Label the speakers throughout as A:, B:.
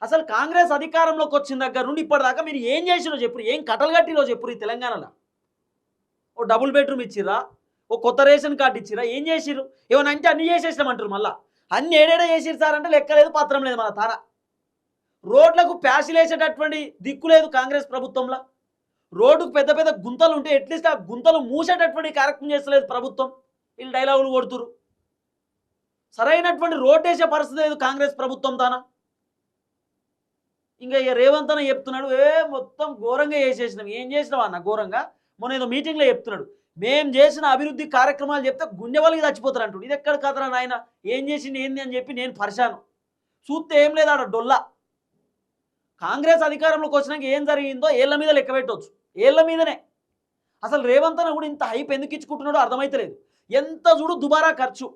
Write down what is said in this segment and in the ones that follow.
A: అసలు కాంగ్రెస్ అధికారంలోకి వచ్చిన దగ్గర నుండి ఇప్పటిదాకా మీరు ఏం చేసిరో చెప్పురు, ఏం కట్టలు కట్టిరో చెప్పురు ఈ తెలంగాణలో. ఓ డబుల్ బెడ్రూమ్ ఇచ్చిర్రా, ఓ కొత్త రేషన్ కార్డు ఇచ్చిర్రా, ఏం చేసిర్రు? ఏమన్నా అంటే అన్ని చేసేసినామంటారు మళ్ళా. అన్ని ఏడేడే చేసిరు సార్ అంటే లెక్క లేదు, పత్రం లేదు మన తాన. రోడ్లకు ప్యాసిలేసేటటువంటి దిక్కు లేదు కాంగ్రెస్ ప్రభుత్వంలో. రోడ్డుకు పెద్ద పెద్ద గుంతలు ఉంటే అట్లీస్ట్ ఆ గుంతలు మూసేటటువంటి కార్యక్రమం చేస్తలేదు ప్రభుత్వం. వీళ్ళు డైలాగులు కొడుతురు. సరైనటువంటి రోడ్ వేసే పరిస్థితి లేదు కాంగ్రెస్ ప్రభుత్వం తాన. ఇంకా రేవంత్ అన్న చెప్తున్నాడు, మొత్తం ఘోరంగా చేసేసినాం. ఏం చేసినావు అన్న ఘోరంగా? మొన్న ఏదో మీటింగ్లో చెప్తున్నాడు, మేం చేసిన అభివృద్ధి కార్యక్రమాలు చెప్తే గుండె వాళ్ళకి చచ్చిపోతారు అంటాడు. ఇది ఎక్కడ కదరా నాయన? ఏం చేసింది ఏంది అని చెప్పి నేను పరిశాను. చూస్తే ఏం లేదు ఆడ డొల్లా. కాంగ్రెస్ అధికారంలోకి వచ్చినాక ఏం జరిగిందో ఏళ్ల మీద లెక్క పెట్టవచ్చు, ఏళ్ల మీదనే. అసలు రేవంత్ అన్న కూడా ఇంత హైప్ ఎందుకు ఇచ్చుకుంటున్నాడో అర్థమైతలేదు. ఎంత చూడు దుబారా ఖర్చు.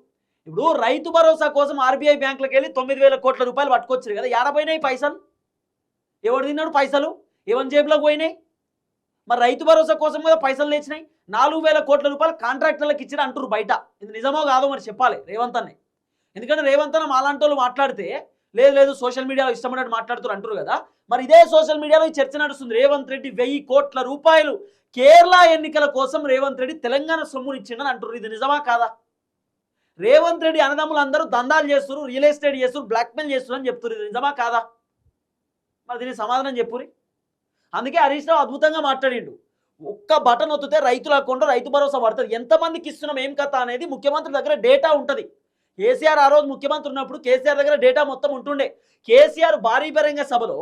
A: ఇప్పుడు రైతు భరోసా కోసం ఆర్బీఐ బ్యాంకులకు వెళ్ళి 9,000 కోట్ల రూపాయలు పట్టుకొచ్చారు కదా, ఏడపోయినాయి పైసలు? ఎవడు తిన్నాడు పైసలు? ఎవరి జేబులోకి పోయినాయి? మరి రైతు భరోసా కోసం కదా పైసలు తెచ్చినాయి. 4,000 కోట్ల రూపాయలు కాంట్రాక్టర్లకు ఇచ్చిన అంటారు బయట. ఇది నిజమో కాదో మరి చెప్పాలి రేవంత్ అన్నే. ఎందుకంటే రేవంత్ అన్న మాలాంటి వాళ్ళు మాట్లాడితే లేదు లేదు సోషల్ మీడియాలో ఇష్టమైనట్టు మాట్లాడుతారు అంటారు కదా. మరి ఇదే సోషల్ మీడియాలో ఈ చర్చ నడుస్తుంది. రేవంత్ రెడ్డి 1,000 కోట్ల రూపాయలు కేరళ ఎన్నికల కోసం రేవంత్ రెడ్డి తెలంగాణ సొమ్ముని ఇచ్చిండని అంటారు. ఇది నిజమా కాదా? రేవంత్ రెడ్డి అన్నదమ్ములు అందరూ దందాలు చేస్తారు, రియల్ ఎస్టేట్ చేస్తారు, బ్లాక్మెయిల్ చేస్తారు అని చెప్తారు. ఇది నిజమా కాదా? మరి దీనికి సమాధానం చెప్పురి. అందుకే హరీష్ రావు అద్భుతంగా మాట్లాడిండు. ఒక్క బటన్ ఒత్తితే రైతుల అకౌంట్లో రైతు భరోసా పడుతుంది. ఎంతమందికి ఇస్తున్నాం ఏం కథ అనేది ముఖ్యమంత్రి దగ్గర డేటా ఉంటుంది. కేసీఆర్ ఆ రోజు ముఖ్యమంత్రి ఉన్నప్పుడు కేసీఆర్ దగ్గర డేటా మొత్తం ఉంటుండే. కేసీఆర్ భారీ బహిరంగ సభలో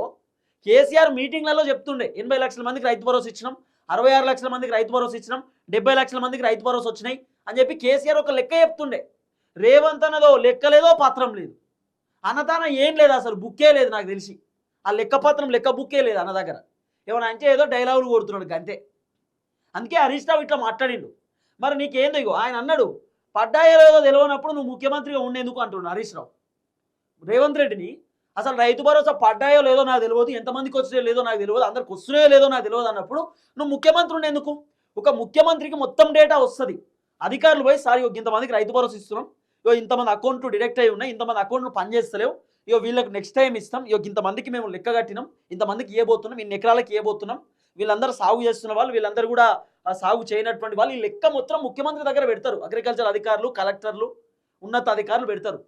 A: కేసీఆర్ మీటింగ్లలో చెప్తుండే 80 లక్షల మందికి రైతు భరోసా ఇచ్చినాం, 66 లక్షల మందికి రైతు భరోసా ఇచ్చినాం, 70 లక్షల మందికి రైతు భరోసా వచ్చినాయి అని చెప్పి కేసీఆర్ ఒక లెక్క చెప్తుండే. రేవంత్ అన్నదో లెక్క లేదో పత్రం లేదు, అన్నదానం ఏం లేదు, అసలు బుక్కే లేదు నాకు తెలిసి. ఆ లెక్క పత్రం లెక్క బుక్కే లేదు అన్న దగ్గర. ఏమన్నా అంటే ఏదో డైలాగులు కొడుతున్నాడు అంతే. అందుకే హరీష్ రావు ఇట్లా మాట్లాడిండు. మరి నీకేందో ఇగో ఆయన అన్నాడు, పడ్డాయో లేదో తెలియనప్పుడు నువ్వు ముఖ్యమంత్రిగా ఉండేందుకు అంటున్నాడు హరీష్ రావు రేవంత్ రెడ్డిని. అసలు రైతు భరోసా పడ్డాయో లేదో నాకు తెలియదు, ఎంతమందికి వచ్చినాయో లేదో నాకు తెలియదు, అందరికి వస్తున్నాయో లేదో నాకు తెలియదు అన్నప్పుడు నువ్వు ముఖ్యమంత్రి ఉండేందుకు? ఒక ముఖ్యమంత్రికి మొత్తం డేటా వస్తుంది. అధికారులు పోయి సార్ ఇంతమందికి రైతు భరోసా ఇస్తున్నాం, ఇంతమంది అకౌంట్లు డిడక్ట్ అయి ఉన్నాయి, ఇంతమంది అకౌంట్లు పనిచేస్తలేవు, వీళ్ళకి నెక్స్ట్ టైం ఇస్తాం, ఇంతమందికి మేము లెక్క కట్టినాం, ఇంతమందికి ఇవ్వబోతున్నాం, ఇన్ని ఎకరాలకి ఇవ్వబోతున్నాం, వీళ్ళందరూ సాగు చేస్తున్న వాళ్ళు, వీళ్ళందరూ కూడా సాగు చేయనటువంటి వాళ్ళు, ఈ లెక్క మొత్తం ముఖ్యమంత్రి దగ్గర పెడతారు. అగ్రికల్చర్ అధికారులు, కలెక్టర్లు, ఉన్నత అధికారులు పెడతారు.